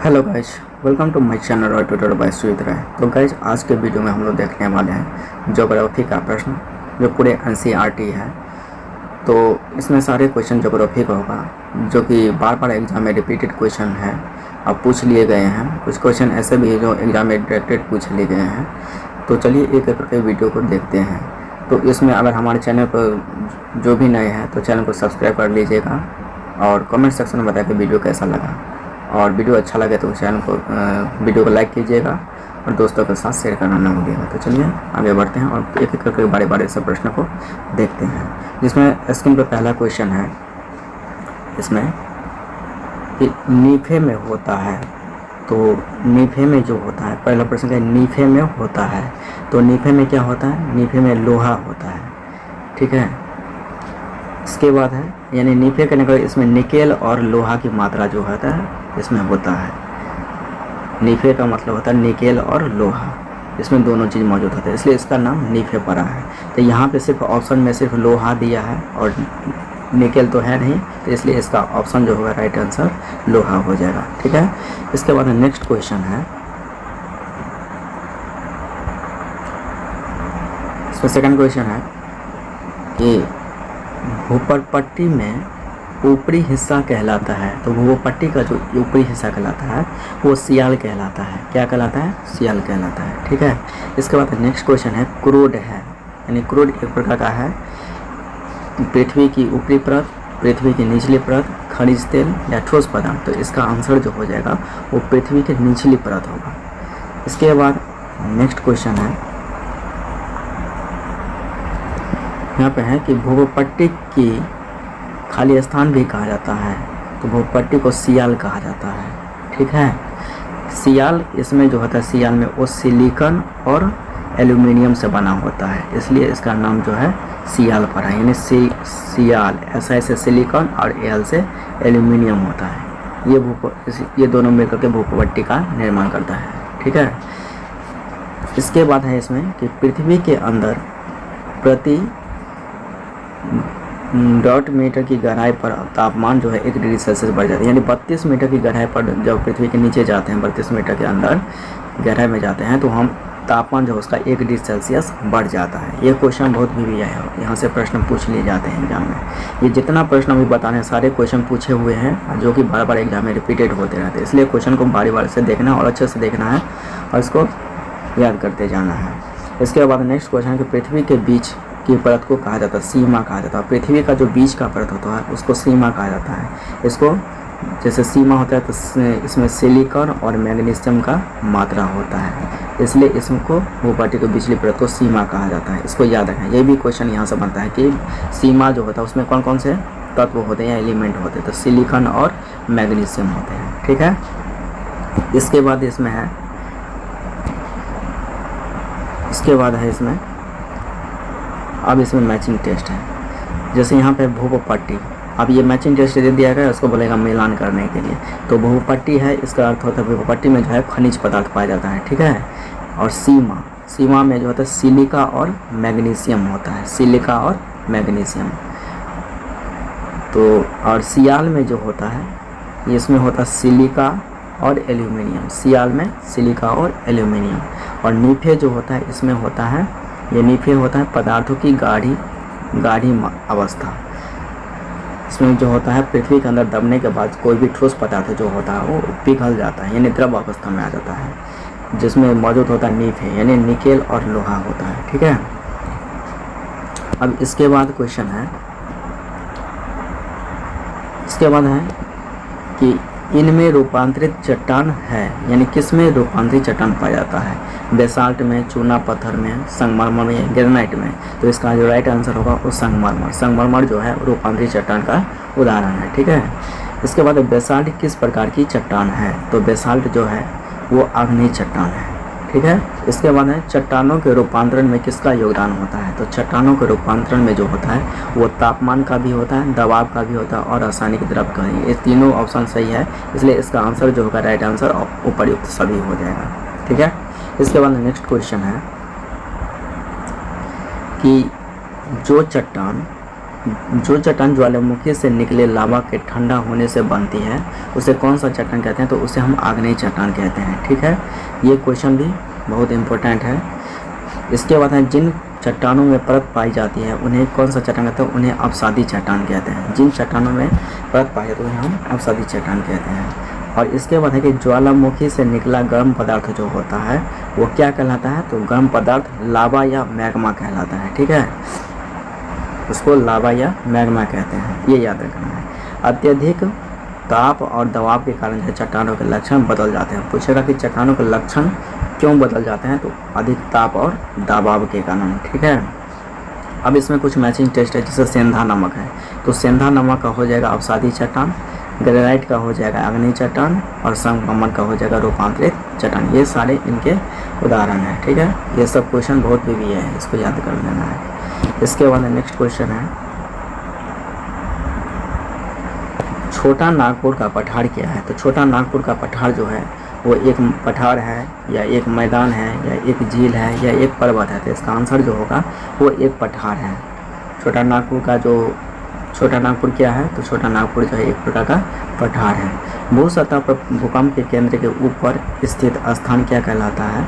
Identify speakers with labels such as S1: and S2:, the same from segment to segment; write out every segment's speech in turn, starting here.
S1: Hello guys, welcome to my channel और tutor by Sujeet Rai. तो guys, आज के वीडियो में हम लोग देखने वाले हैं ज्योग्राफी का प्रश्न जो पूरे एनसीईआरटी है। तो इसमें सारे क्वेश्चन ज्योग्राफी का होगा जो कि बार बार एग्जाम में रिपीटेड क्वेश्चन है, अब पूछ लिए गए हैं। कुछ क्वेश्चन ऐसे भी है जो एग्जाम में डायरेक्टेड पूछ लिए गए हैं। तो चलिए एक एक करके वीडियो को देखते हैं। तो इसमें अगर हमारे चैनल पर जो भी नए हैं तो चैनल को सब्सक्राइब कर लीजिएगा और कमेंट सेक्शन में बताइए वीडियो कैसा लगा, और वीडियो अच्छा लगे तो चैनल को वीडियो को लाइक कीजिएगा और दोस्तों के साथ शेयर करना ना भूलिएगा। तो चलिए आगे बढ़ते हैं और एक एक करके बारी बारी से प्रश्न को देखते हैं। जिसमें स्क्रीन पर पहला क्वेश्चन है इसमें कि नीफे में होता है। तो नीफे में जो होता है, पहला प्रश्न है नीफे में होता है। तो नीफे में क्या होता है? नीफे में लोहा होता है, ठीक है। इसके बाद है यानी नीफे के निकल इसमें निकेल और लोहा की मात्रा जो होता है इसमें होता है। नीफे का मतलब होता है निकेल और लोहा, इसमें दोनों चीज़ मौजूद होता है, इसलिए इसका नाम नीफे पड़ा है। तो यहाँ पे सिर्फ ऑप्शन में सिर्फ लोहा दिया है और निकेल तो है नहीं, तो इसलिए इसका ऑप्शन जो होगा राइट आंसर लोहा हो जाएगा, ठीक है। इसके बाद नेक्स्ट क्वेश्चन है, इसमें सेकंड क्वेश्चन है कि भूपटपट्टी में ऊपरी हिस्सा कहलाता है। तो भूपट्टी का जो ऊपरी हिस्सा कहलाता है वो सियाल कहलाता है। क्या कहलाता है? सियाल कहलाता है, ठीक है। इसके बाद नेक्स्ट क्वेश्चन है क्रूड है, यानी क्रूड एक प्रकार का है पृथ्वी की ऊपरी परत, पृथ्वी की निचली परत, खनिज तेल या ठोस पदार्थ। तो इसका आंसर जो हो जाएगा वो पृथ्वी की निचली परत होगा। इसके बाद नेक्स्ट क्वेश्चन है, यहाँ पे है कि भूपट्टी की खाली स्थान भी कहा जाता है। तो भूपट्टी को सियाल कहा जाता है, ठीक है। सियाल इसमें जो होता है, सियाल में वो सिलिकॉन और एल्यूमिनियम से बना होता है, इसलिए इसका नाम जो है सियाल पड़ा है। यानी सियाल ऐसा ऐसे सिलिकॉन और एल से एल्यूमिनियम होता है। ये दोनों मिलकर के भूपट्टी का निर्माण करता है, ठीक है। इसके बाद है इसमें कि पृथ्वी के अंदर प्रति डॉट मीटर की गहराई पर तापमान जो है 1 डिग्री सेल्सियस बढ़ जाता है। यानी 32 मीटर की गहराई पर जब पृथ्वी के नीचे जाते हैं, 32 मीटर के अंदर गहराई में जाते हैं, तो हम तापमान जो है उसका 1 डिग्री सेल्सियस बढ़ जाता है। ये क्वेश्चन बहुत भी है, यहाँ से प्रश्न पूछ लिए जाते हैं एग्जाम में। ये जितना प्रश्न अभी बता रहे हैं सारे क्वेश्चन पूछे हुए हैं जो कि बार बार एग्जाम में रिपीटेड होते रहते हैं, इसलिए क्वेश्चन को बारी बारी से देखना और अच्छे से देखना है और इसको याद करते जाना है। इसके बाद नेक्स्ट क्वेश्चन है कि पृथ्वी के बीच की परत को कहा जाता है सीमा कहा जाता है। पृथ्वी का जो बीच का परत होता है उसको सीमा कहा जाता है। इसको जैसे सीमा होता है तो इसमें सिलिकॉन और मैग्नीशियम का मात्रा होता है, इसलिए इसको भूपट्टी के बिजली परत को सीमा कहा जाता है। इसको याद रखें, ये भी क्वेश्चन यहाँ से बनता है कि सीमा जो होता है उसमें कौन कौन से तत्व होते हैं या एलिमेंट होते हैं। तो सिलिकॉन और मैग्नीशियम होते हैं, ठीक है। इसके बाद इसमें है अब इसमें मैचिंग टेस्ट है। जैसे यहाँ पे भूपट्टी, अब ये मैचिंग टेस्ट दे दिया गया, उसको बोलेगा मिलान करने के लिए। तो भूपट्टी है, इसका अर्थ होता है भूपट्टी में जो है खनिज पदार्थ पाया जाता है, ठीक है। और सीमा में जो होता है सिलिका और मैग्नीशियम होता है, सिलिका और मैग्नीशियम। तो और सियाल में जो होता है इसमें होता है सिलिका और एल्यूमिनियम, सियाल में सिलिका और एल्यूमिनियम। और नीफे जो होता है इसमें होता है, ये नीफे होता है पदार्थों की गाढ़ी अवस्था। इसमें जो होता है पृथ्वी के अंदर दबने के बाद कोई भी ठोस पदार्थ जो होता है वो पिघल जाता है, यानी द्रव अवस्था में आ जाता है, जिसमें मौजूद होता है नीफे यानी निकेल और लोहा होता है, ठीक है। अब इसके बाद क्वेश्चन है, इसके बाद है कि इनमें रूपांतरित चट्टान है, यानी किसमें रूपांतरित चट्टान पाया जाता है? बेसाल्ट में, चूना पत्थर में, संगमरमर में, ग्रेनाइट में। तो इसका जो राइट आंसर होगा वो संगमरमर जो है रूपांतरित चट्टान का उदाहरण है, ठीक है। इसके बाद बेसाल्ट किस प्रकार की चट्टान है? तो बेसाल्ट जो है वो आग्नेय चट्टान है, ठीक है। इसके बाद है चट्टानों के रूपांतरण में किसका योगदान होता है? तो चट्टानों के रूपांतरण में जो होता है वो तापमान का भी होता है, दबाव का भी होता है और रासायनिक द्रव का भी। ये तीनों ऑप्शन सही है, इसलिए इसका आंसर जो होगा राइट आंसर उपर्युक्त सभी हो जाएगा, ठीक है। इसके बाद नेक्स्ट क्वेश्चन है कि जो चट्टान जो चट्टान ज्वालामुखी से निकले लावा के ठंडा होने से बनती है उसे कौन सा चट्टान कहते हैं? तो उसे हम आग्नेय चट्टान कहते हैं। ठीक है, ये क्वेश्चन भी बहुत इम्पोर्टेंट है। इसके बाद है जिन चट्टानों में परत पाई जाती है उन्हें कौन सा चट्टान कहते हैं? उन्हें अवसादी चट्टान कहते हैं। जिन चट्टानों में परत पाई जाती है उन्हें हम अवसादी चट्टान कहते हैं। और इसके बाद है कि ज्वालामुखी से निकला गर्म पदार्थ जो होता है वो क्या कहलाता है? तो गर्म पदार्थ लावा या मैग्मा कहलाता है। ठीक है, उसको लावा या मैग्मा कहते हैं, ये याद रखना है। अत्यधिक ताप और दबाव के कारण जो चट्टानों के लक्षण बदल जाते हैं। पूछेगा कि चट्टानों के लक्षण क्यों बदल जाते हैं? तो अधिक ताप और दबाव के कारण। ठीक है, अब इसमें कुछ मैचिंग टेस्ट है, जैसे सेंधा नमक है तो सेंधा नमक का हो जाएगा अवसादी चट्टान, ग्रेनाइट का हो जाएगा आग्नेय चट्टान और संगमरमर का हो जाएगा रूपांतरित चट्टान। ये सारे इनके उदाहरण हैं। ठीक है, ये सब क्वेश्चन बहुत भी है, इसको याद कर लेना है। इसके बाद नेक्स्ट क्वेश्चन है, छोटा नागपुर का पठार क्या है? तो छोटा नागपुर का पठार जो है वो एक पठार है या एक मैदान है या एक झील है या एक पर्वत है? तो इसका आंसर जो होगा वो एक पठार है। छोटा नागपुर क्या है? तो छोटा नागपुर जो है एक प्रकार का पठार है। भू सतह पर भूकंप के केंद्र के ऊपर स्थित स्थान क्या कहलाता है?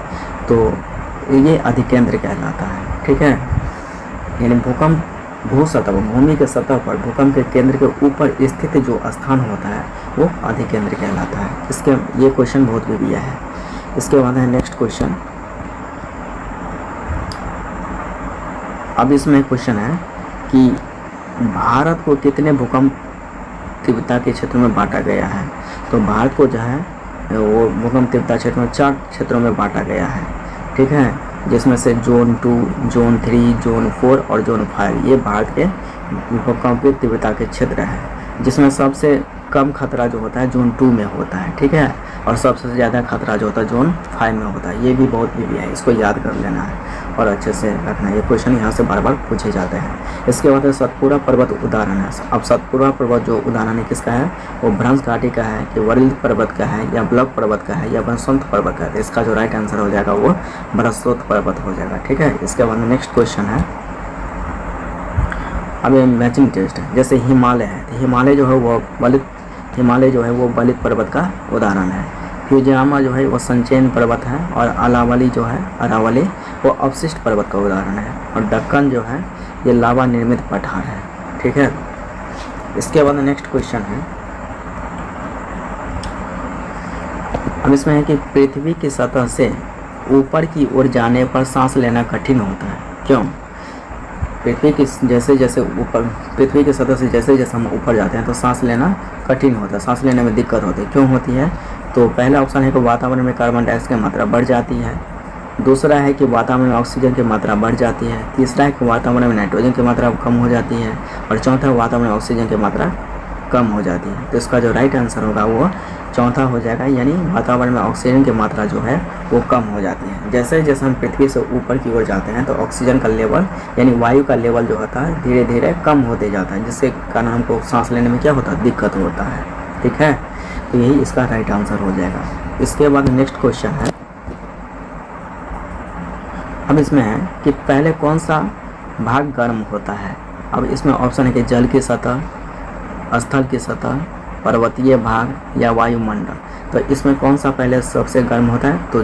S1: तो ये अधिकेंद्र कहलाता है। ठीक है, यानी भू सतह भूमि के सतह पर भूकंप के केंद्र के ऊपर स्थित जो स्थान होता है वो अधिकेंद्र कहलाता है। इसके ये क्वेश्चन बहुत भी है। इसके बाद है नेक्स्ट क्वेश्चन। अब इसमें क्वेश्चन है कि भारत को कितने भूकंप तीव्रता के क्षेत्रों में बांटा गया है? तो भारत को जो है वो भूकंप तीव्रता क्षेत्र में 4 क्षेत्रों में बांटा गया है। ठीक है, जिसमें से जोन 2, जोन 3, जोन 4 और जोन 5 ये भारत के भूकंप की तीव्रता के क्षेत्र है, जिसमें सबसे कम खतरा जो होता है जोन 2 में होता है। ठीक है, और सबसे ज़्यादा खतरा जो होता है जोन 5 में होता है। ये भी बहुत भी है, इसको याद कर लेना है और अच्छे से रखना है। ये क्वेश्चन यहाँ से बार बार पूछे जाते हैं। इसके बाद सतपुड़ा पर्वत उदाहरण है। अब सतपुड़ा पर्वत जो उदाहरण है किसका है? वो भ्रंश घाटी का है कि वरिल पर्वत का है या ब्लॉक पर्वत का है या बरसोत पर्वत का है? इसका जो राइट आंसर हो जाएगा वो बरसोत पर्वत हो जाएगा। ठीक है, इसके बाद नेक्स्ट क्वेश्चन है, अब ये मैचिंग टेस्ट है। जैसे हिमालय है तो हिमालय जो है वो बलित पर्वत का उदाहरण है। फ्यूजियामा जो है वो संचयन पर्वत है और अरावली वो अवशिष्ट पर्वत का उदाहरण है। और दक्कन जो है ये लावा निर्मित पठार है। ठीक है, इसके बाद नेक्स्ट क्वेश्चन है, अब इसमें है कि पृथ्वी की सतह से ऊपर की ओर जाने पर सांस लेना कठिन होता है, क्यों? पृथ्वी की सतह से जैसे जैसे हम ऊपर जाते हैं तो सांस लेना कठिन होता है, सांस लेने में दिक्कत होती है। क्यों होती है? तो पहला ऑप्शन है कि वातावरण में कार्बन डाइऑक्साइड की मात्रा बढ़ जाती है, दूसरा है कि वातावरण में ऑक्सीजन की मात्रा बढ़ जाती है, तीसरा है कि वातावरण में नाइट्रोजन की मात्रा कम हो जाती है और चौथा वातावरण में ऑक्सीजन की मात्रा कम हो जाती है। तो इसका जो राइट आंसर होगा वो चौथा हो जाएगा, यानी वातावरण में ऑक्सीजन की मात्रा जो है वो कम हो जाती है। जैसे जैसे हम पृथ्वी से ऊपर की ओर जाते हैं तो ऑक्सीजन का लेवल यानी वायु का लेवल जो होता है धीरे धीरे कम होते जाता है, जिससे कारण हमको सांस लेने में क्या होता है? दिक्कत होता है। ठीक है, तो यही इसका राइट आंसर हो जाएगा। इसके बाद नेक्स्ट क्वेश्चन है, अब इसमें है कि पहले कौन सा भाग गर्म होता है? अब इसमें ऑप्शन है कि जल की सतह, स्थल की सतह, पर्वतीय भाग या वायुमंडल। तो इसमें कौन सा पहले सबसे गर्म होता है? तो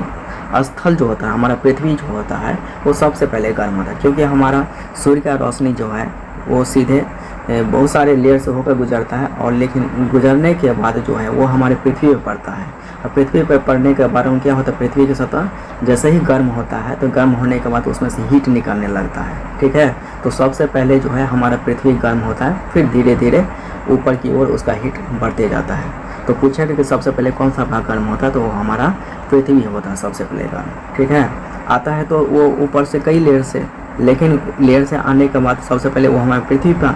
S1: स्थल जो होता है, हमारा पृथ्वी जो होता है वो सबसे पहले गर्म होता है, क्योंकि हमारा सूर्य का रोशनी जो है वो सीधे बहुत सारे लेयर से होकर गुजरता है और लेकिन गुजरने के बाद जो है वो हमारे पृथ्वी पर पड़ता है। और पृथ्वी पर पड़ने के बाद क्या होता है? पृथ्वी की सतह जैसे ही गर्म होता है तो गर्म होने के बाद उसमें से हीट निकलने लगता है। ठीक है, तो सबसे पहले जो है हमारा पृथ्वी गर्म होता है, फिर धीरे धीरे ऊपर की ओर उसका हीट बढ़ते जाता है। तो पूछा कि सबसे पहले कौन सा भाग गर्म होता है? तो वो हमारा पृथ्वी होता है सबसे पहले गर्म। ठीक है, आता है तो वो ऊपर से कई लेयर से, लेकिन लेयर से आने के बाद सबसे पहले वो हमारे पृथ्वी का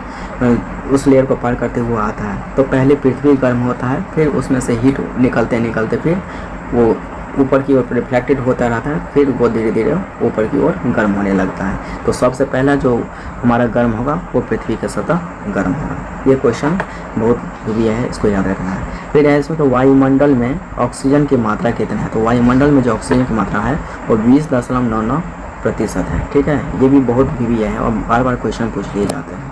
S1: उस लेयर को पार करते हुए आता है। तो पहले पृथ्वी गर्म होता है, फिर उसमें से हीट निकलते निकलते फिर वो ऊपर की ओर रिफ्लेक्टेड होता रहता है, फिर वो धीरे धीरे ऊपर की ओर गर्म होने लगता है। तो सबसे पहला जो हमारा गर्म होगा वो पृथ्वी की सतह गर्म होगा। ये क्वेश्चन बहुत भी है, इसको याद रखना है। फिर है इसमें तो वायुमंडल में ऑक्सीजन की मात्रा कितना है? तो वायुमंडल में जो ऑक्सीजन की मात्रा है वो 20.99% है। ठीक है, ये भी बहुत भी है और बार बार क्वेश्चन पूछ लिए जाते हैं।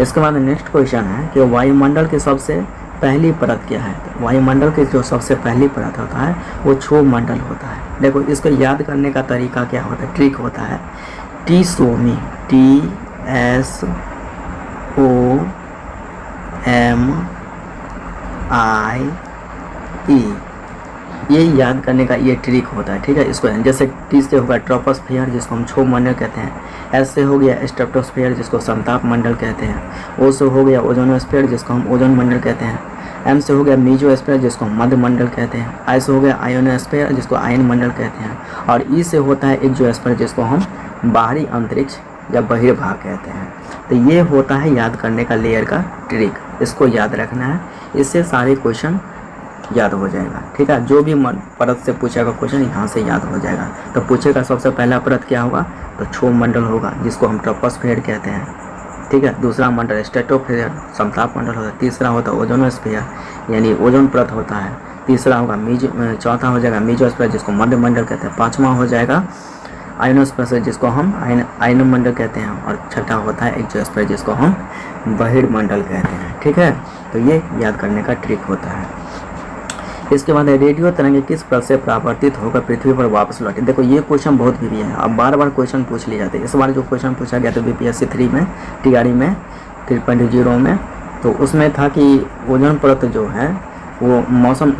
S1: इसके बाद नेक्स्ट क्वेश्चन है कि वायुमंडल की सबसे पहली परत क्या है। तो वायुमंडल की जो सबसे पहली परत होता है वो क्षोभ मंडल होता है। देखो इसको याद करने का तरीका क्या होता है, ट्रिक होता है TSOMI, TSOMI, ये याद करने का ये ट्रिक होता है, ठीक है। इसको जैसे टी से होगा ट्रोपोस्फियर जिसको हम क्षोभ मंडल कहते हैं, एस से हो गया स्ट्रेटोस्फियर जिसको समताप मंडल कहते हैं, ओ से हो गया ओजोनोस्फियर जिसको हम ओजोन मंडल कहते हैं, एम से हो गया मीजोस्फियर जिसको हम मध्य मंडल कहते हैं, आई से हो गया आयोनोस्फियर जिसको आयन मंडल कहते हैं, और ई से होता है एक्सोस्फियर जिसको हम बाहरी अंतरिक्ष या बहिर्भाग कहते हैं। तो ये होता है याद करने का लेयर का ट्रिक, इसको याद रखना है, इससे सारे क्वेश्चन याद हो जाएगा, ठीक है। जो भी परत से पूछेगा क्वेश्चन यहाँ से याद हो जाएगा। तो पूछेगा सबसे पहला परत क्या होगा, तो क्षोभ मंडल होगा जिसको हम ट्रोपोस्फियर कहते हैं, ठीक है। दूसरा मंडल स्ट्रेटोस्फियर समताप मंडल होता है, तीसरा होता है ओजोनोस्फियर यानी ओजोन परत होता है, तीसरा होगा चौथा हो जाएगा मीजोस्फियर जिसको मध्य मंडल कहते हैं, पाँचवा हो जाएगा आयनोस्फियर जिसको हम आयन मंडल कहते हैं, और छठा होता है एक्सोस्फियर जिसको हम बहिर्मंडल कहते हैं, ठीक है। तो ये याद करने का ट्रिक होता है। इसके बाद रेडियो तरंगे किस परत से परावर्तित होकर पृथ्वी पर वापस लौटे। देखो ये क्वेश्चन बहुत भी है, अब बार बार क्वेश्चन पूछ लिए जाते हैं। इस बार जो क्वेश्चन पूछा गया था BPSC 3 में TRE में 3.0 में, तो उसमें था कि ओजोन परत जो है वो मौसम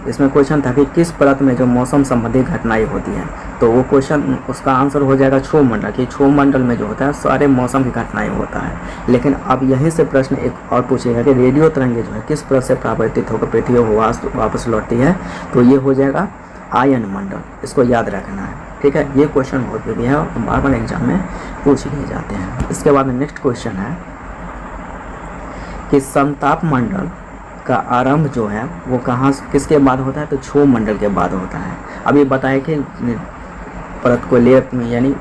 S1: इसमें क्वेश्चन था कि किस परत में जो मौसम संबंधी घटनाएं होती हैं। तो वो क्वेश्चन उसका आंसर हो जाएगा क्षोभ मंडल, कि क्षोभ मंडल में जो होता है सारे मौसम की घटनाएं होता है। लेकिन अब यहीं से प्रश्न एक और पूछेगा कि रेडियो तरंगे जो है किस परत से परावर्तित होकर पृथ्वी को वापस लौटती है। तो ये हो जाएगा आयन मंडल, इसको याद रखना है, ठीक है। ये क्वेश्चन बहुत भी है और बार बार एग्जाम में पूछ लिए जाते हैं। इसके बाद नेक्स्ट क्वेश्चन है कि समताप मंडल का आरंभ जो है वो कहाँ किसके बाद होता है, तो क्षोभ मंडल के बाद होता है। अब ये बताया कि परत को ले यानी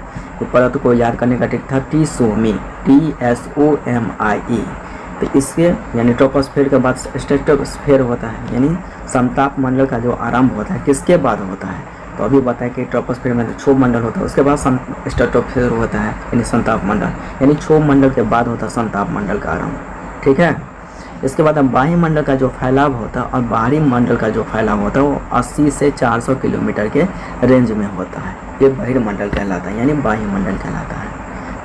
S1: परत को याद करने का ट्रिक था TSOMI, TSOMI। तो इसके यानी ट्रोपोस्फियर के बाद स्ट्रेटोस्फियर होता है, यानी समताप मंडल का जो आरंभ होता है किसके बाद होता है। तो अभी बताया कि ट्रोपोस्फियर में क्षोभ मंडल होता है, उसके बाद स्ट्रेटोस्फियर होता है यानी समताप मंडल, यानी क्षोभ मंडल के बाद होता है समताप मंडल का आरंभ, ठीक है। इसके बाद बाह्य मंडल का जो फैलाव होता है और बाहरी मंडल का जो फैलाव होता है वो 80 से 400 किलोमीटर के रेंज में होता है। ये बहिर्मंडल कहलाता है यानी बाह्य मंडल कहलाता है,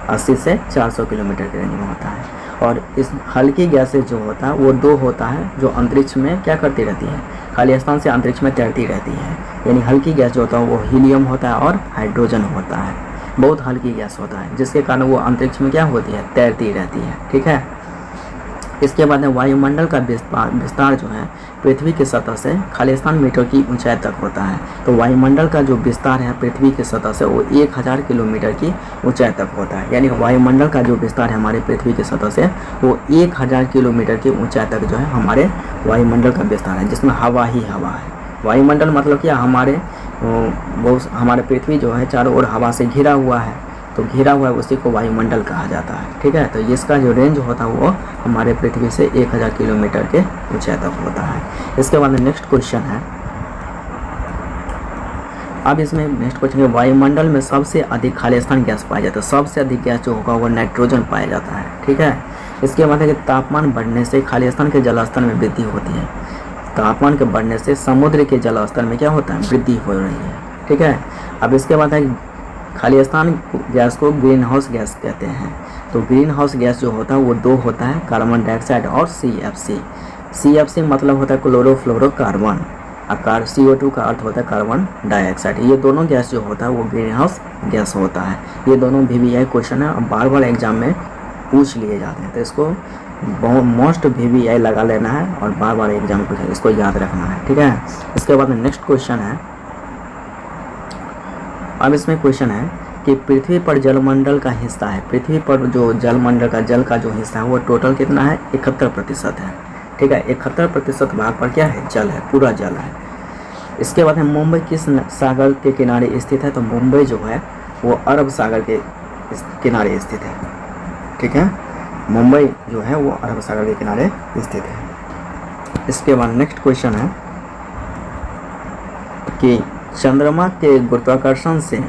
S1: 80 से 400 किलोमीटर के रेंज में होता है। और इस हल्की गैसें जो होता है वो दो होता है जो अंतरिक्ष में क्या करती रहती है, खाली स्थान से अंतरिक्ष में तैरती रहती है। यानी हल्की गैस जो होता है वो हीलियम होता है और हाइड्रोजन होता है, बहुत हल्की गैस होता है जिसके कारण वो अंतरिक्ष में क्या होती है, तैरती रहती है, ठीक है। इसके बाद वायुमंडल का विस्तार जो है पृथ्वी की सतह से खाली स्थान मीटर की ऊंचाई तक होता है। तो वायुमंडल का जो विस्तार है पृथ्वी की सतह से वो 1000 किलोमीटर की ऊंचाई तक होता है। यानी वायुमंडल का जो विस्तार है हमारे पृथ्वी की सतह से वो 1000 किलोमीटर की ऊंचाई तक जो है हमारे वायुमंडल का विस्तार है, जिसमें हवा ही हवा है। वायुमंडल मतलब क्या, हमारे पृथ्वी जो है चारों ओर हवा से घिरा हुआ है, तो घिरा हुआ है उसी को वायुमंडल कहा जाता है, ठीक है। तो इसका जो रेंज होता है वो हमारे पृथ्वी से 1000 किलोमीटर के ऊंचाई तक होता है। इसके बाद नेक्स्ट क्वेश्चन है, अब इसमें नेक्स्ट क्वेश्चन है वायुमंडल में सबसे अधिक खाली स्थान गैस पाया जाता है। सबसे अधिक गैस जो होगा वो नाइट्रोजन पाया जाता है, ठीक है। इसके बाद है कि तापमान बढ़ने से खाली स्थान के जलस्तर में वृद्धि होती है। तापमान के बढ़ने से समुद्र के जलस्तर में क्या होता है, वृद्धि हो रही है, ठीक है। अब इसके बाद है खाली स्थान गैस को ग्रीन हाउस गैस कहते हैं। तो ग्रीन हाउस गैस जो होता है वो दो होता है, कार्बन डाइऑक्साइड और CFC। CFC मतलब होता है क्लोरोफ्लोरोकार्बन, और CO2 का अर्थ होता है कार्बन डाइऑक्साइड। ये दोनों गैस जो होता है वो ग्रीन हाउस गैस होता है। ये दोनों VVI क्वेश्चन है और बार बार एग्जाम में पूछ लिए जाते हैं, तो इसको बहुत मोस्ट VVI लगा लेना है और बार बार एग्जाम में पूछे, इसको याद रखना है, ठीक है। इसके बाद नेक्स्ट क्वेश्चन है, अब इसमें क्वेश्चन है कि पृथ्वी पर जलमंडल का हिस्सा है, पृथ्वी पर जो जलमंडल का जल का जो हिस्सा है वो टोटल कितना है, 71% है, ठीक है। 71% भाग पर क्या है, जल है, पूरा जल है। इसके बाद है मुंबई किस सागर के किनारे स्थित है। तो मुंबई जो है वो अरब सागर के किनारे स्थित है, ठीक है। मुंबई जो है वो अरब सागर के किनारे स्थित है। इसके बाद नेक्स्ट क्वेश्चन है कि चंद्रमा के गुरुत्वाकर्षण से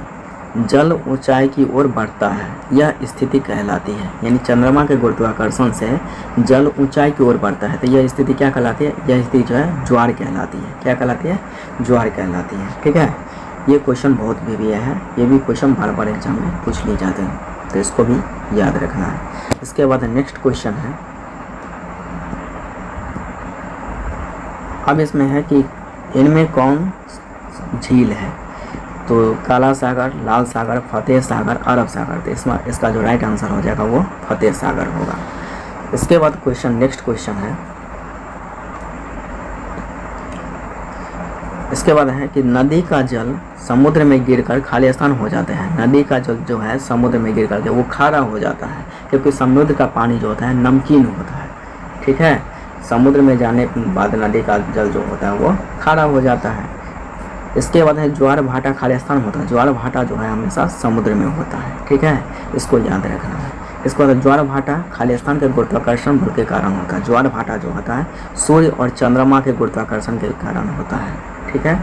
S1: जल ऊंचाई की ओर बढ़ता है, यह स्थिति कहलाती है। यानी चंद्रमा के गुरुत्वाकर्षण से जल ऊंचाई की ओर बढ़ता है, तो यह स्थिति क्या कहलाती है? यह स्थिति जो है ज्वार कहलाती है। क्या कहलाती है? ज्वार कहलाती है। ठीक है, ये क्वेश्चन बहुत भी है, ये भी क्वेश्चन बार बार एग्जाम में पूछ लिए जाते हैं, तो इसको भी याद रखना है। इसके बाद नेक्स्ट क्वेश्चन है, अब इसमें है कि इनमें कौन झील है? तो काला सागर, लाल सागर, फतेह सागर, अरब सागर। तो इसमें इसका जो राइट आंसर हो जाएगा वो फतेह सागर होगा। इसके बाद क्वेश्चन, नेक्स्ट क्वेश्चन है, इसके बाद है कि नदी का जल समुद्र में गिरकर खाली स्थान हो जाते हैं। नदी का जल जो है समुद्र में गिर करके वो खारा हो जाता है, क्योंकि समुद्र का पानी जो होता है नमकीन होता है। ठीक है, समुद्र में जाने के बाद नदी का जल जो होता है वो खारा हो जाता है। इसके बाद है ज्वार भाटा खाली स्थान होता है। ज्वार भाटा जो है हमेशा समुद्र में होता है। ठीक है, इसको याद रखना है। इसके बाद ज्वार भाटा खाली स्थान के गुरुत्वाकर्षण बल के कारण होता है। ज्वार भाटा जो होता है सूर्य और चंद्रमा के गुरुत्वाकर्षण के कारण होता है। ठीक है,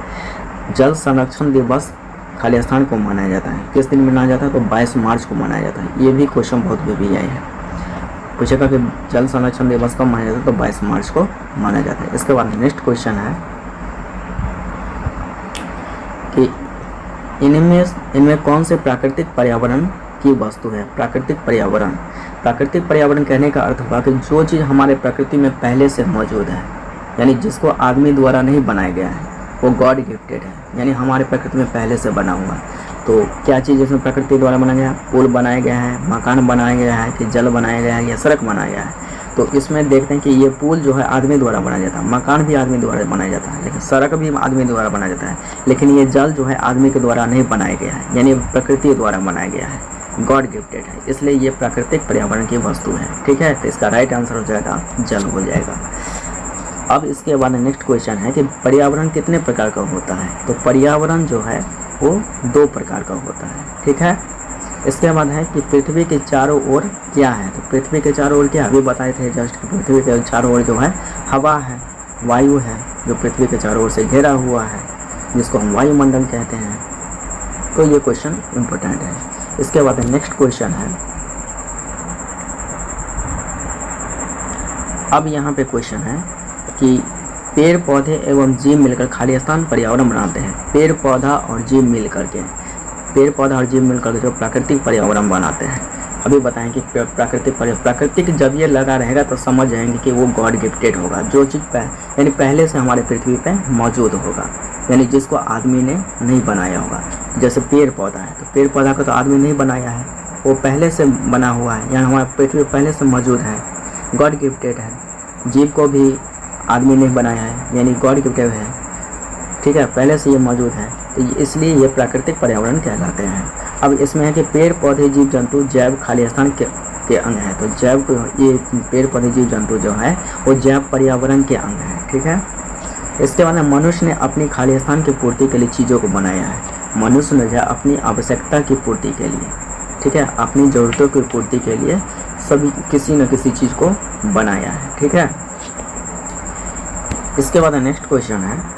S1: जल संरक्षण दिवस खाली स्थान को मनाया जाता है। किस दिन मनाया जाता है? तो 22 मार्च को मनाया जाता है। ये भी क्वेश्चन बहुत भी आए हैं, पूछेगा कि जल संरक्षण दिवस कब मनाया जाता है? तो 22 मार्च को माना जाता है। इसके बाद नेक्स्ट क्वेश्चन है कि इनमें कौन से प्राकृतिक पर्यावरण की वस्तु है? प्राकृतिक पर्यावरण, प्राकृतिक पर्यावरण कहने का अर्थ हुआ कि जो चीज़ हमारे प्रकृति में पहले से मौजूद है, यानी जिसको आदमी द्वारा नहीं बनाया गया है, वो गॉड गिफ्टेड है, यानी हमारे प्रकृति में पहले से बना हुआ है। तो क्या चीज़ इसमें प्रकृति द्वारा बनाया गया है? पुल बनाया गया है, मकान बनाया गया है, कि जल बनाया गया है, या सड़क बनाया गया है। तो इसमें देखते हैं कि ये पुल जो है आदमी द्वारा बनाया जाता है, मकान भी आदमी द्वारा बनाया जाता है, लेकिन सड़क भी आदमी द्वारा बनाया जाता है, लेकिन ये जल जो है आदमी के द्वारा नहीं बनाया गया है, यानी प्रकृति द्वारा बनाया गया है, गॉड गिफ्टेड है, इसलिए ये प्राकृतिक पर्यावरण की वस्तु है। ठीक है, तो इसका राइट आंसर हो जाएगा जल हो जाएगा। अब इसके बाद नेक्स्ट क्वेश्चन है कि पर्यावरण कितने प्रकार का होता है? तो पर्यावरण जो है वो 2 प्रकार का होता है। ठीक है, इसके बाद है कि पृथ्वी के चारों ओर क्या है? तो पृथ्वी के चारों ओर क्या, अभी बताए थे जस्ट कि पृथ्वी के चारों ओर जो है हवा है, वायु है, जो पृथ्वी के चारों ओर से घेरा हुआ है, जिसको हम वायुमंडल कहते हैं। तो ये क्वेश्चन इम्पोर्टेंट है। इसके बाद नेक्स्ट क्वेश्चन है, अब यहाँ पे क्वेश्चन है कि पेड़ पौधे एवं जीव मिलकर खाली स्थान पर्यावरण बनाते हैं। पेड़ पौधा और जीव मिल करके, पेड़ पौधा और जीव मिलकर जो प्राकृतिक पर्यावरण बनाते हैं। अभी बताएं कि प्राकृतिक जब ये लगा रहेगा तो समझ जाएंगे कि वो गॉड गिफ्टेड होगा, जो चीज़ यानी पहले से हमारे पृथ्वी पे मौजूद होगा, यानी जिसको आदमी ने नहीं बनाया होगा। जैसे पेड़ पौधा है, तो पेड़ पौधा को तो आदमी नहीं बनाया है, वो पहले से बना हुआ है, यानी हमारे पृथ्वी पहले से मौजूद है, गॉड गिफ्टेड है। जीव को भी आदमी ने बनाया है, यानी गॉड गिफ्टेड है। ठीक है, पहले से ये मौजूद है, तो इसलिए ये प्राकृतिक पर्यावरण कहलाते हैं। अब इसमें है कि पेड़ पौधे जीव जंतु जैव खाली स्थान के अंग है। तो जैव को, ये पेड़ पौधे जीव जंतु जो है वो जैव पर्यावरण के अंग है। ठीक है, इसके बाद मनुष्य ने अपनी खाली स्थान की पूर्ति के लिए चीज़ों को बनाया है। मनुष्य ने जो अपनी आवश्यकता की पूर्ति के लिए, ठीक है, अपनी ज़रूरतों की पूर्ति के लिए सभी किसी न किसी चीज़ को बनाया है। ठीक है, इसके बाद नेक्स्ट क्वेश्चन है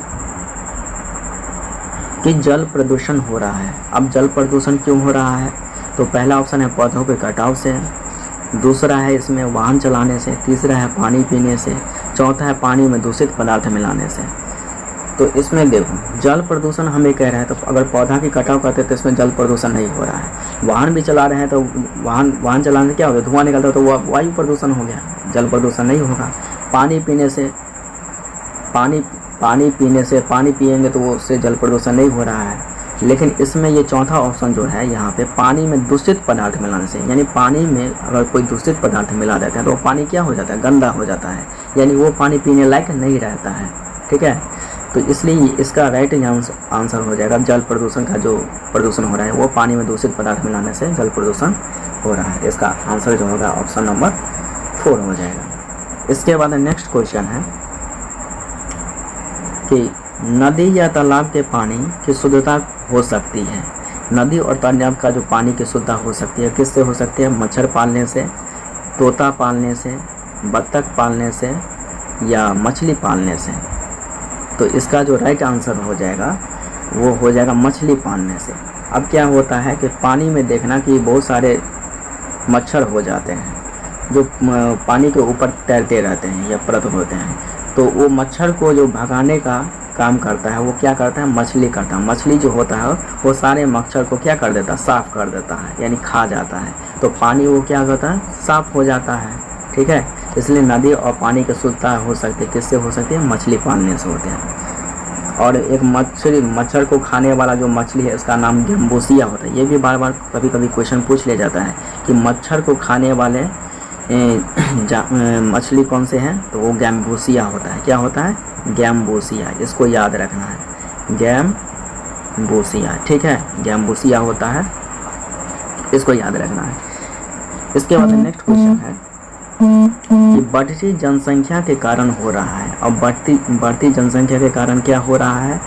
S1: कि जल प्रदूषण हो रहा है। अब जल प्रदूषण क्यों हो रहा है? तो पहला ऑप्शन है पौधों के कटाव से, दूसरा है इसमें वाहन चलाने से, तीसरा है पानी पीने से, चौथा है पानी में दूषित पदार्थ मिलाने से। तो इसमें देखो, जल प्रदूषण हम ये कह रहे हैं, तो अगर पौधा की कटाव करते हैं तो इसमें जल प्रदूषण नहीं हो रहा है। वाहन भी चला रहे हैं तो वाहन चलाने से क्या होगा? धुआं निकलता है, तो वह वायु प्रदूषण हो गया, जल प्रदूषण नहीं होगा। पानी पीने से, पानी पिएंगे तो वो उससे जल प्रदूषण नहीं हो रहा है। लेकिन इसमें ये चौथा ऑप्शन जो है यहाँ पे, पानी में दूषित पदार्थ मिलाने से, यानी पानी में अगर कोई दूषित पदार्थ मिला देता है तो वो पानी क्या हो जाता है? गंदा हो जाता है, यानी वो पानी पीने लायक नहीं रहता है। ठीक है, तो इसलिए इसका राइट आंसर हो जाएगा जल प्रदूषण का जो प्रदूषण हो रहा है वो पानी में दूषित पदार्थ मिलाने से जल प्रदूषण हो रहा है। इसका आंसर जो होगा ऑप्शन नंबर 4 हो जाएगा। इसके बाद नेक्स्ट क्वेश्चन है कि नदी या तालाब के पानी की शुद्धता हो सकती है। नदी और तालाब का जो पानी की शुद्धता हो सकती है, किससे हो सकती है? मच्छर पालने से, तोता पालने से, बत्तख पालने से, या मछली पालने से। तो इसका जो राइट आंसर हो जाएगा वो हो जाएगा मछली पालने से। अब क्या होता है कि पानी में देखना कि बहुत सारे मच्छर हो जाते हैं जो पानी के ऊपर तैरते रहते हैं या परत होते हैं, तो वो मच्छर को जो भगाने का काम करता है वो क्या करता है, मछली करता है। मछली जो होता है वो सारे मच्छर को क्या कर देता है, साफ़ कर देता है, यानी खा जाता है। तो पानी वो क्या करता है, साफ़ हो जाता है। ठीक है, इसलिए नदी और पानी की शुद्धता हो सकती है, किससे हो सकती है, मछली पालने से होते हैं। और एक मच्छर को खाने वाला जो मछली है उसका नाम गैम्बोसिया होता है। ये भी बार बार कभी कभी क्वेश्चन पूछ लिया जाता है कि मच्छर को खाने वाले मछली कौन से हैं, तो वो गैम्बोसिया होता है। क्या होता है, गैम्बोसिया, इसको याद रखना है, गैम्बोसिया। ठीक है, गैम्बोसिया होता है, इसको याद रखना है। इसके बाद नेक्स्ट क्वेश्चन है कि बढ़ती जनसंख्या के कारण हो रहा है। अब बढ़ती जनसंख्या के कारण क्या हो रहा है,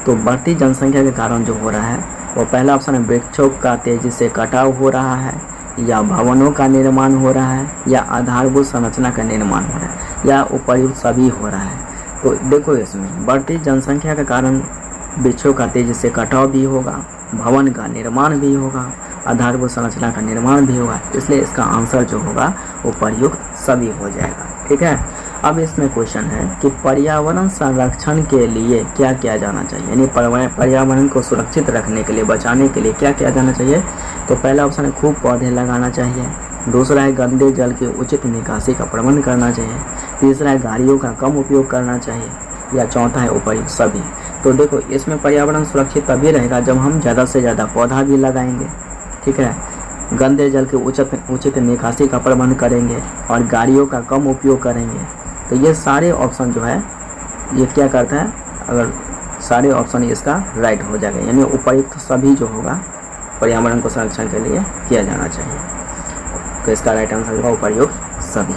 S1: तो बढ़ती जनसंख्या के कारण जो हो रहा है वो पहला ऑप्शन है, वृक्षों का तेजी से कटाव हो रहा है, या भवनों का निर्माण हो रहा है, या आधारभूत संरचना का निर्माण हो रहा है, या उपर्युक्त सभी हो रहा है। तो देखो इसमें बढ़ती जनसंख्या के कारण वृक्षों का तेजी से कटाव भी होगा, भवन का निर्माण भी होगा, आधारभूत संरचना का निर्माण भी होगा, इसलिए इसका आंसर जो होगा उपर्युक्त सभी हो जाएगा। ठीक है, अब इसमें क्वेश्चन है कि पर्यावरण संरक्षण के लिए क्या किया जाना चाहिए, यानी पर्यावरण को सुरक्षित रखने के लिए, बचाने के लिए क्या किया जाना चाहिए। तो पहला ऑप्शन है, खूब पौधे लगाना चाहिए। दूसरा है, गंदे जल की उचित निकासी का प्रबंध करना चाहिए। तीसरा है, गाड़ियों का कम उपयोग करना चाहिए, या चौथा है, उपर्युक्त सभी। तो देखो इसमें पर्यावरण सुरक्षित तभी रहेगा जब हम ज़्यादा से ज़्यादा पौधा भी लगाएंगे। ठीक है, गंदे जल के उचित निकासी का प्रबंध करेंगे और गाड़ियों का कम उपयोग करेंगे। तो ये सारे ऑप्शन जो है ये क्या करता है, अगर सारे ऑप्शन इसका राइट हो जाएगा, यानी उपर्युक्त सभी जो होगा पर्यावरण को संरक्षण के लिए किया जाना चाहिए। तो इसका राइट आंसर होगा उपर्युक्त सभी।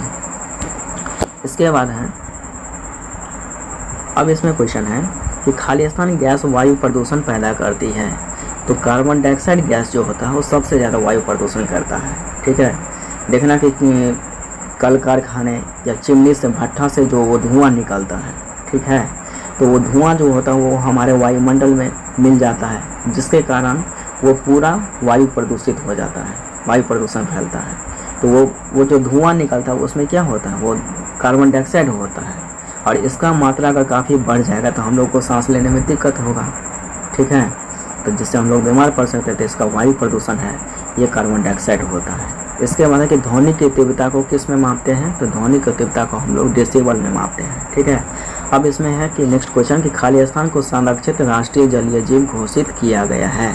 S1: इसके बाद है, अब इसमें क्वेश्चन है कि खालिस्तान गैस वायु प्रदूषण पैदा करती है। तो कार्बन डाइऑक्साइड गैस जो होता है वो सबसे ज़्यादा वायु प्रदूषण करता है। ठीक है, देखना कि कल कारखाने या चिमनी से, भट्ठा से जो वो धुआं निकलता है, ठीक है, तो वो धुआं जो होता है वो हमारे वायुमंडल में मिल जाता है, जिसके कारण वो पूरा वायु प्रदूषित हो जाता है, वायु प्रदूषण फैलता है। तो वो जो धुआं निकलता है उसमें क्या होता है, वो कार्बन डाइऑक्साइड होता है, और इसका मात्रा अगर काफ़ी बढ़ जाएगा तो हम लोग को सांस लेने में दिक्कत होगा। ठीक है, तो जिससे हम लोग बीमार पड़ सकते हैं। तो इसका वायु प्रदूषण है, ये कार्बन डाइऑक्साइड होता है। इसके बाद है कि ध्वनि की तीव्रता को किस में मापते हैं, तो ध्वनि की तीव्रता को हम लोग डेसिबल में मापते हैं। ठीक है, अब इसमें है कि नेक्स्ट क्वेश्चन कि खालिस्तान को संरक्षित राष्ट्रीय जलीय जीव घोषित किया गया है।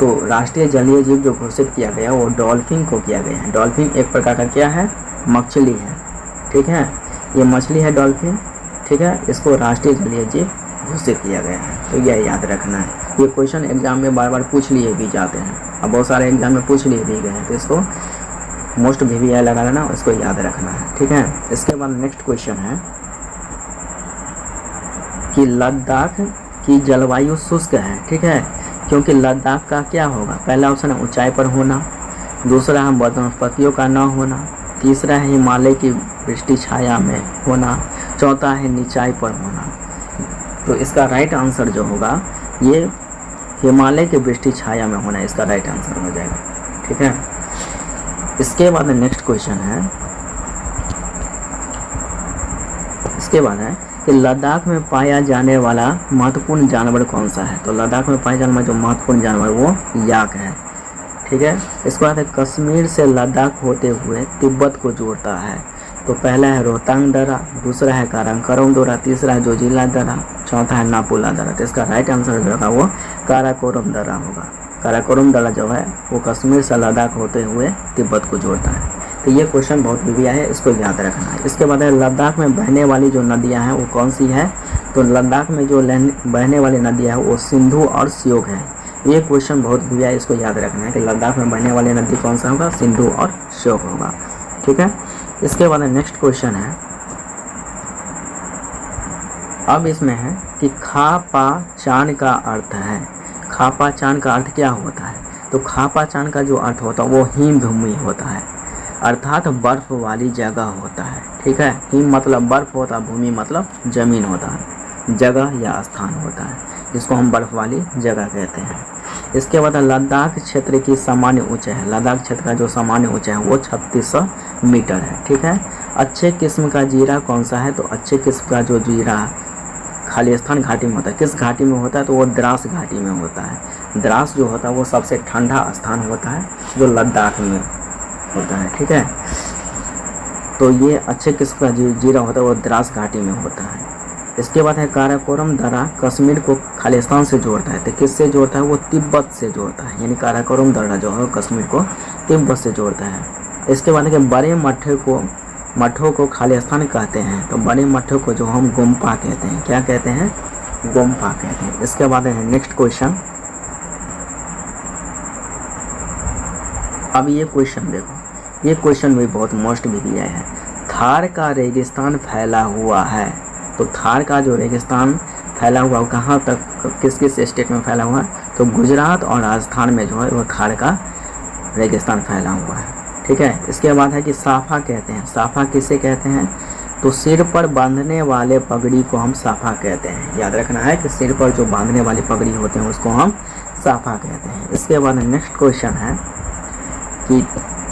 S1: तो राष्ट्रीय जलीय जीव जो घोषित किया गया वो डॉल्फिन को किया गया है। डॉल्फिन एक प्रकार का क्या है, मछली है। ठीक है, ये मछली है डॉल्फिन। ठीक है, इसको राष्ट्रीय जलीय जीव घोषित किया गया है, तो यह याद रखना है। ये क्वेश्चन एग्जाम में बार बार पूछ लिए भी जाते हैं, अब बहुत सारे एग्जाम में पूछ लिए भी गए हैं, तो इसको मोस्ट VVI लगा लेना, इसको याद रखना है। ठीक है, इसके बाद नेक्स्ट क्वेश्चन है कि लद्दाख की जलवायु शुष्क है। ठीक है, क्योंकि लद्दाख का क्या होगा, पहला ऑप्शन है ऊंचाई पर होना, दूसरा है वनस्पतियों का न होना, तीसरा है हिमालय की वृष्टि छाया में होना, चौथा है निचाई पर होना। तो इसका राइट आंसर जो होगा ये हिमालय की वृष्टि छाया में होना, इसका राइट आंसर हो जाएगा। ठीक है, इसके बाद नेक्स्ट क्वेश्चन है, इसके बाद है कि लद्दाख में पाया जाने वाला महत्वपूर्ण जानवर कौन सा है। तो लद्दाख में पाया जाने वाला जो महत्वपूर्ण जानवर वो याक है। ठीक है, इसके बाद है कश्मीर से लद्दाख होते हुए तिब्बत को जोड़ता है। तो पहला है रोहतांग दर्रा, दूसरा है काराकोरम दर्रा, तीसरा है जोजिला दर्रा, चौथा है नापुला दर्रा। तो इसका राइट आंसर जो होगा वो काराकोरम दर्रा होगा। काराकोरम दर्रा जो है वो कश्मीर से लद्दाख होते हुए तिब्बत को जोड़ता है। तो ये क्वेश्चन बहुत VVI है, इसको याद रखना है। इसके बाद है लद्दाख में बहने वाली जो नदियाँ हैं वो कौन सी है। तो लद्दाख में जो बहने वाली नदियाँ हैं वो सिंधु और श्योक है। ये क्वेश्चन बहुत VVI, इसको याद रखना है कि लद्दाख में बहने वाली नदी कौन सा होगा, सिंधु और श्योक होगा। ठीक है, इसके बाद नेक्स्ट क्वेश्चन है, अब इसमें है कि खापा चान का अर्थ है। खापा चान का अर्थ क्या होता है। तो खापा चान का जो अर्थ होता है वो हिम भूमि होता है, अर्थात बर्फ वाली जगह होता है। ठीक है, हिम मतलब बर्फ होता है, भूमि मतलब जमीन होता है, जगह या स्थान होता है, जिसको हम बर्फ वाली जगह कहते हैं। इसके बाद लद्दाख क्षेत्र की सामान्य ऊंचाई है, लद्दाख क्षेत्र का जो सामान्य ऊंचाई है वो 3600 मीटर है। ठीक है। अच्छे किस्म का जीरा कौन सा है, तो अच्छे किस्म का जो जीरा खालिस्तान घाटी में होता है। किस घाटी में होता है, तो वो द्रास घाटी में होता है। द्रास जो होता है वो सबसे ठंडा स्थान होता है जो लद्दाख में होता है। ठीक है। तो ये अच्छे किस्म का जीरा होता है वो द्रास घाटी में होता है। इसके बाद है काराकोरम दर्रा कश्मीर को खालिस्तान से जोड़ता है। तो किससे जोड़ता है, वो तिब्बत से जोड़ता है, यानी काराकोरम दर्रा जो है कश्मीर को तिब्बत से जोड़ता है। इसके बाद है कि बड़े मठों को खालिस्तान कहते हैं। तो बड़े मठों को जो हम गोम्पा कहते हैं, क्या कहते हैं, गोम्पा कहते हैं। इसके बाद है नेक्स्ट क्वेश्चन। अब ये क्वेश्चन देखो, ये क्वेश्चन भी बहुत मोस्ट भी आया है। थार का रेगिस्तान फैला हुआ है। तो थार का जो रेगिस्तान फैला हुआ कहाँ तक, किस किस स्टेट में फैला हुआ है, तो गुजरात और राजस्थान में जो है वो थार का रेगिस्तान फैला हुआ है। ठीक है। इसके बाद है कि साफा कहते हैं। साफा किसे कहते हैं, तो सिर पर बांधने वाले पगड़ी को हम साफा कहते हैं। याद रखना है कि सिर पर जो बांधने वाली पगड़ी होते हैं उसको हम साफा कहते हैं। इसके बाद नेक्स्ट क्वेश्चन है कि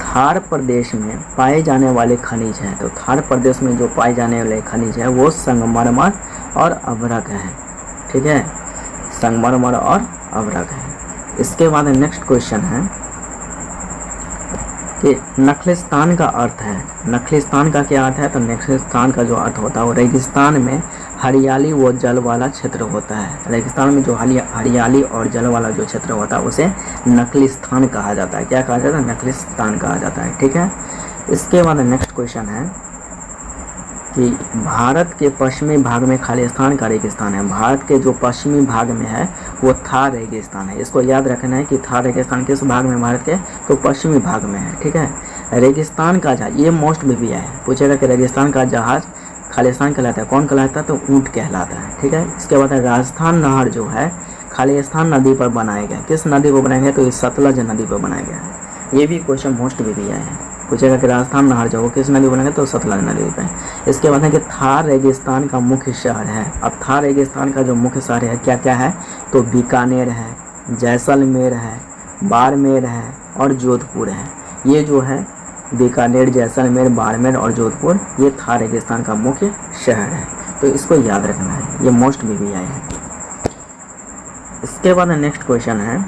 S1: थार प्रदेश में पाए जाने वाले खनिज हैं। तो थार प्रदेश में जो पाए जाने वाले खनिज है वो संगमरमर और अभ्रक है। ठीक है, संगमरमर और अभ्रक है। इसके बाद नेक्स्ट क्वेश्चन है कि नखलिस्तान का अर्थ है। नखलिस्तान का क्या अर्थ है, तो नखलिस्तान का जो अर्थ होता है वो रेगिस्तान में हरियाली व जल वाला क्षेत्र होता है। रेगिस्तान में जो हरियाली और जल वाला जो क्षेत्र होता है उसे नखलिस्तान कहा जाता है। क्या कहा जाता है, नखलिस्तान कहा जाता है। ठीक है। इसके बाद नेक्स्ट क्वेश्चन है कि भारत के पश्चिमी भाग में खालिस्तान का रेगिस्तान है। भारत के जो पश्चिमी भाग में है वो थार रेगिस्तान है। इसको याद रखना है कि थार रेगिस्तान किस भाग में भारत के, तो पश्चिमी भाग में है। ठीक है। रेगिस्तान का जहाज, ये मोस्ट भी है, पूछेगा कि रेगिस्तान का जहाज खालिस्तान कहलाता है, कौन कहलाता है, तो ऊँट कहलाता है। ठीक है। इसके बाद राजस्थान नहर जो है खालिस्तान नदी पर बनाया गया। किस नदी पर बनाया गया, तो इस सतलज नदी पर बनाया गया है। ये भी क्वेश्चन मोस्ट भी है, पूछेगा कि राजस्थान नहर जो किस नदी बनेगा, तो सतलज नदी पे। इसके बाद है कि थार रेगिस्तान का मुख्य शहर है। अब थार रेगिस्तान का जो मुख्य शहर है क्या क्या है, तो बीकानेर है, जैसलमेर है, बाड़मेर है और जोधपुर है। ये जो है बीकानेर, जैसलमेर, बाड़मेर और जोधपुर ये थार रेगिस्तान का मुख्य शहर है। तो इसको याद रखना है, ये मोस्ट भी आए हैं। इसके बाद नेक्स्ट क्वेश्चन है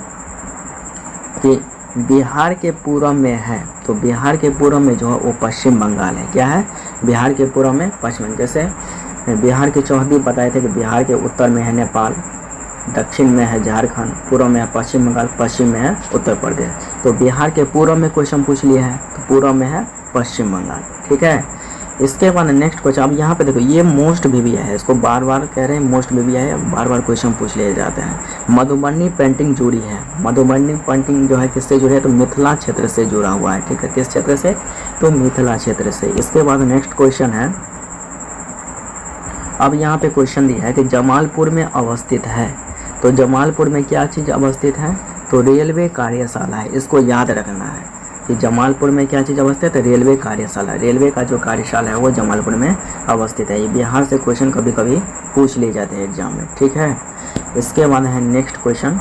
S1: कि बिहार के पूर्व में है। तो बिहार के पूर्व में जो है वो पश्चिम बंगाल है। क्या है, बिहार के पूर्व में पश्चिम, जैसे बिहार की चौहदी बताए थे कि बिहार के उत्तर में है नेपाल, दक्षिण में है झारखंड, पूर्व में है पश्चिम बंगाल, पश्चिम में है उत्तर प्रदेश। तो बिहार के पूर्व में क्वेश्चन पूछ लिया है, तो पूर्व में है पश्चिम बंगाल। ठीक है। इसके बाद नेक्स्ट क्वेश्चन, अब यहाँ पे देखो ये मोस्ट भी है, इसको बार बार कह रहे हैं मोस्ट भी है, बार बार क्वेश्चन पूछ लिए जाते हैं। मधुबनी पेंटिंग जुड़ी है। मधुबनी पेंटिंग जो है किससे जुड़ी है, तो मिथिला क्षेत्र से जुड़ा हुआ है। ठीक है, किस क्षेत्र से, तो मिथिला क्षेत्र से। इसके बाद नेक्स्ट क्वेश्चन है, अब यहाँ पे क्वेश्चन दिया है कि जमालपुर में अवस्थित है। तो जमालपुर में क्या चीज़ अवस्थित है, तो रेलवे कार्यशाला है। इसको याद रखना है कि जमालपुर में क्या चीज़ अवस्थित है, रेलवे कार्यशाला। रेलवे का जो कार्यशाला है वो जमालपुर में अवस्थित है। ये बिहार से क्वेश्चन कभी कभी पूछ लिए जाते हैं एग्जाम में। ठीक है। इसके बाद है नेक्स्ट क्वेश्चन।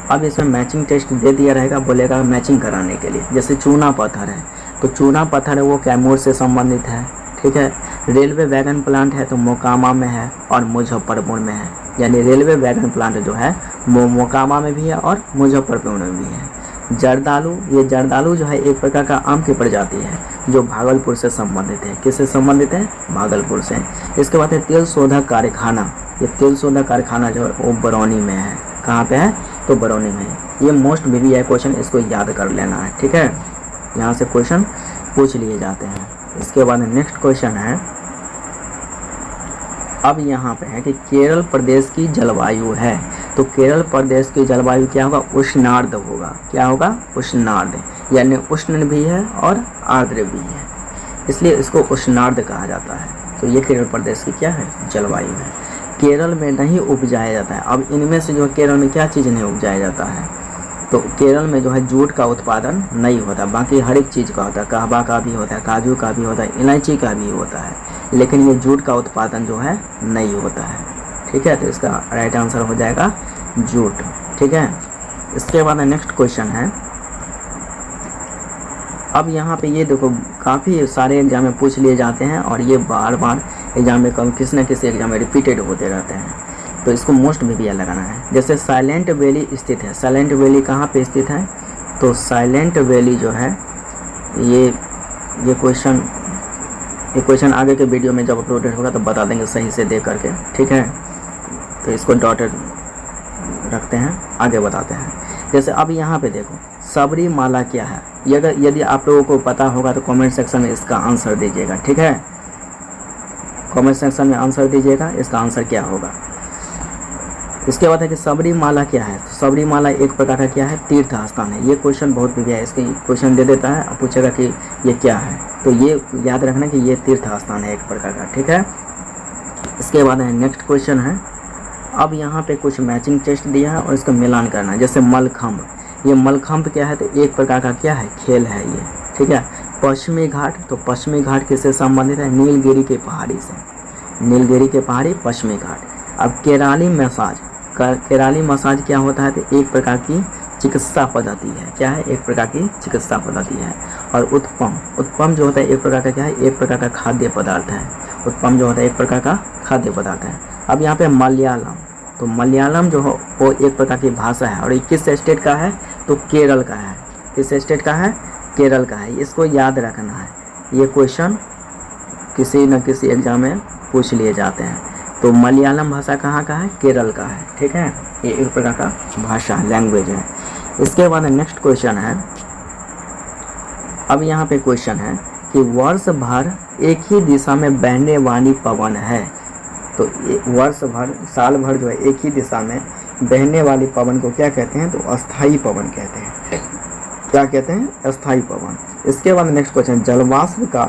S1: अब इसमें मैचिंग टेस्ट दे दिया रहेगा, बोलेगा मैचिंग कराने के लिए। जैसे चूना पत्थर है, तो चूना पत्थर है वो कैमूर से संबंधित है। ठीक है। रेलवे वैगन प्लांट है तो मोकामा में है और मुजफ्फरपुर में है। यानी रेलवे वैगन प्लांट जो है वो मोकामा में भी है और मुजफ्फरपुर में भी है। जर्दालू, ये जर्दालू जो है एक प्रकार का आम की प्रजाति है जो भागलपुर से संबंधित है। किससे संबंधित है, भागलपुर से। इसके बाद है तेल शोधक कारखाना। ये तेल शोधक कारखाना जो है वो बरौनी में है। कहाँ पे है, तो बरौनी में है। ये मोस्ट भी है क्वेश्चन, इसको याद कर लेना है। ठीक है, यहाँ से क्वेश्चन पूछ लिए जाते हैं। इसके बाद नेक्स्ट क्वेश्चन है, अब यहाँ पे है कि केरल प्रदेश की जलवायु है। तो केरल प्रदेश की जलवायु क्या होगा, उष्णार्द्र होगा। क्या होगा, उष्णार्द्र, यानी उष्ण भी है और आर्द्र भी है, इसलिए इसको उष्णार्द्र कहा जाता है। तो ये केरल प्रदेश की क्या है, जलवायु है। केरल में नहीं उपजाया जाता है। अब इनमें से जो केरल में क्या चीज़ नहीं उपजाया जाता है, तो केरल में जो है जूट का उत्पादन नहीं होता। बाकी हर एक चीज़ का होता है, कहवा का भी होता है, काजू का भी होता है, इलायची का भी होता है, लेकिन ये जूट का उत्पादन जो है नहीं होता है। ठीक है, तो इसका राइट आंसर हो जाएगा जूट। ठीक है। इसके बाद नेक्स्ट क्वेश्चन है, अब यहाँ पे ये देखो काफ़ी सारे एग्जाम में पूछ लिए जाते हैं और ये बार बार एग्जाम में किसी न किसी एग्जाम में रिपीटेड होते रहते हैं, तो इसको मोस्ट VVI लगाना है। जैसे साइलेंट वैली स्थित है, साइलेंट वैली कहाँ पे स्थित है, तो साइलेंट वैली जो है ये क्वेश्चन आगे के वीडियो में जब अपलोडेड होगा तो बता देंगे सही से देख करके, ठीक है। तो इसको डॉटेड रखते हैं, आगे बताते हैं। जैसे अब यहाँ पे देखो सबरीमाला क्या है, यदि आप लोगों को पता होगा तो कमेंट सेक्शन में इसका आंसर दीजिएगा, ठीक है। कमेंट सेक्शन में आंसर दीजिएगा इसका आंसर क्या होगा। इसके बाद है कि सबरीमाला क्या है, तो सबरीमाला एक प्रकार का क्या है, तीर्थ स्थान है। ये क्वेश्चन बहुत भी है, इसके क्वेश्चन दे देता है और पूछेगा कि ये क्या है, तो ये याद रखना कि ये तीर्थ स्थान है एक प्रकार का, ठीक है। इसके बाद है नेक्स्ट क्वेश्चन है, अब यहाँ पे कुछ मैचिंग टेस्ट दिया है और इसका मिलान करना है। जैसे मलखंभ, ये मलखंभ क्या है, तो एक प्रकार का क्या है, खेल है ये, ठीक है। पश्चिमी घाट, तो पश्चिमी घाट किससे संबंधित है, नीलगिरी के पहाड़ी से, नीलगिरी के पहाड़ी पश्चिमी घाट। अब केराली मसाज, केराली मसाज क्या होता है, तो एक प्रकार की चिकित्सा पद्धति है, क्या है, एक प्रकार की चिकित्सा पद्धति है। और उत्पम, उत्पम जो होता है एक प्रकार का क्या है, एक प्रकार का खाद्य पदार्थ है। उत्पम जो होता है एक प्रकार का खाद्य पदार्थ है। अब यहाँ पे मलयालम, तो मलयालम जो हो वो एक प्रकार की भाषा है और ये किस स्टेट का है, तो केरल का है। किस स्टेट का है, केरल का है। इसको याद रखना है, ये क्वेश्चन किसी न किसी एग्जाम में पूछ लिए जाते हैं। तो मलयालम भाषा कहाँ का है, केरल का है, ठीक है। ये एक प्रकार का भाषा लैंग्वेज है। इसके बाद नेक्स्ट क्वेश्चन है, अब यहाँ पे क्वेश्चन है कि वर्ष भर एक ही दिशा में बहने वाली पवन है, तो वर्ष भर साल भर जो है एक ही दिशा में बहने वाली पवन को क्या कहते हैं, तो अस्थाई पवन कहते हैं। क्या कहते हैं, अस्थाई पवन। इसके बाद नेक्स्ट क्वेश्चन, जलवाष्प का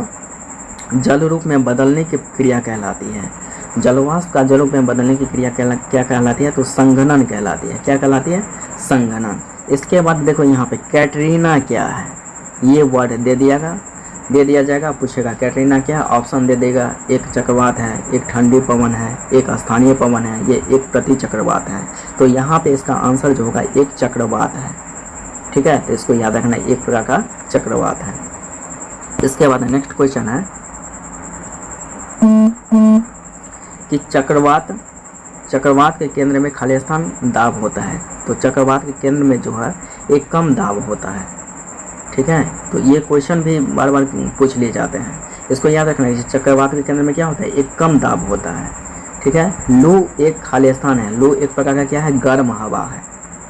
S1: जल रूप में बदलने की क्रिया कहलाती है। जलवाष्प का जल रूप में बदलने की क्रिया क्या कहलाती है, तो संघनन कहलाती है। क्या कहलाती है, संघनन। इसके बाद देखो यहाँ पे कैटरीना क्या है, ये वर्ड दे दिया जाएगा, पूछेगा कैटरीना क्या है, ऑप्शन दे देगा, एक चक्रवात है, एक ठंडी पवन है, एक स्थानीय पवन है, ये एक प्रति चक्रवात है। तो यहाँ पे इसका आंसर जो होगा एक चक्रवात है, ठीक है। तो इसको याद रखना, एक प्रकार का चक्रवात है। इसके बाद नेक्स्ट क्वेश्चन है कि चक्रवात के केंद्र में खाली स्थान दाब होता है, तो चक्रवात के केंद्र में जो है एक कम दाब होता है, ठीक है। तो ये क्वेश्चन भी बार बार पूछ लिए जाते हैं, इसको याद रखना है। चक्रवात के केंद्र में क्या होता है, एक कम दाब होता है, ठीक है। लू एक खाली स्थान है, लू एक प्रकार का क्या है, गर्म हवा है,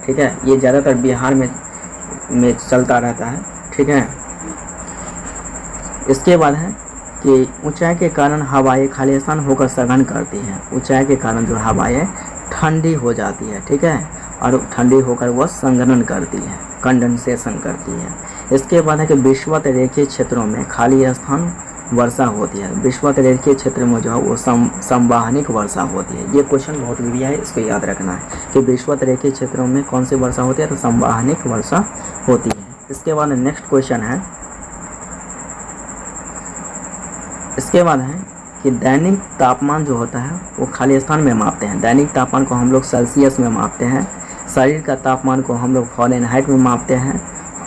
S1: ठीक है। ये ज़्यादातर बिहार में चलता रहता है, ठीक है। इसके बाद है कि ऊंचाई के कारण हवाएं खाली स्थान होकर सघन करती हैं। ऊंचाई के कारण जो हवाएं ठंडी हो जाती है, ठीक है, और ठंडी होकर वह संघनन करती है, कंडेंसेशन करती है। इसके बाद है कि विषुवत रेखीय क्षेत्रों में खाली स्थान वर्षा होती है। विषुवत रेखीय क्षेत्र में जो है वो संवाहनिक वर्षा होती है। ये क्वेश्चन बहुत भी है, इसको याद रखना है कि विषुवत रेखीय क्षेत्रों में कौन सी वर्षा होती है, तो संवाहनिक वर्षा होती है। इसके बाद नेक्स्ट क्वेश्चन है, इसके बाद है कि दैनिक तापमान जो होता है वो खाली स्थान में मापते हैं। दैनिक तापमान को हम लोग सेल्सियस में मापते हैं। शरीर का तापमान को हम लोग फ़ारेनहाइट में मापते हैं।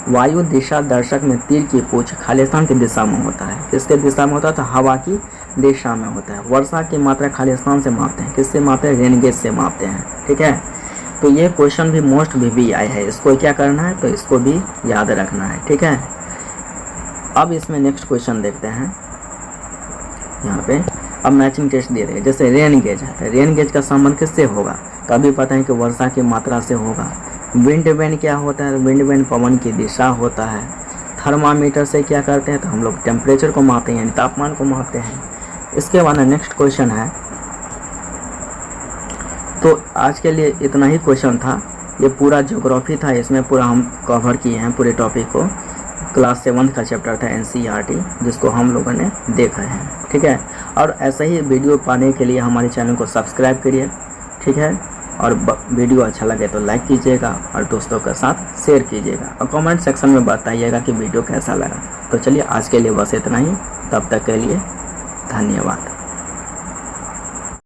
S1: वायु दिशा दर्शक में तीर की पूंछ खाली स्थान की दिशा में होता है। किसके दिशा में होता है, तो हवा की दिशा में होता है। वर्षा की मात्रा खाली स्थान से मापते हैं, किससे मापते हैं, रेन गेज से मापते हैं, ठीक है। तो ये क्वेश्चन भी मोस्ट VVI है, इसको क्या करना है, तो इसको भी याद रखना है, ठीक है। अब इसमें नेक्स्ट क्वेश्चन देखते हैं। यहाँ पे अब मैचिंग टेस्ट दे रहे हैं। जैसे रेन गेज है, तो रेन गेज का संबंध किससे होगा, तो अभी पता है कि वर्षा की मात्रा से होगा। विंड वेन क्या होता है, विंड वेन पवन की दिशा होता है। थर्मामीटर से क्या करते हैं, तो हम लोग टेम्परेचर को मापते हैं, यानी तापमान को मापते हैं। इसके बाद नेक्स्ट क्वेश्चन है, तो आज के लिए इतना ही क्वेश्चन था। ये पूरा ज्योग्राफी था, इसमें पूरा हम कवर किए हैं पूरे टॉपिक को। क्लास 7 का चैप्टर था NCERT, जिसको हम लोगों ने देखा है, ठीक है। और ऐसा ही वीडियो पाने के लिए हमारे चैनल को सब्सक्राइब करिए, ठीक है। और वीडियो अच्छा लगे तो लाइक कीजिएगा और दोस्तों के साथ शेयर कीजिएगा और कमेंट सेक्शन में बताइएगा कि वीडियो कैसा लगा। तो चलिए आज के लिए बस इतना ही, तब तक के लिए धन्यवाद।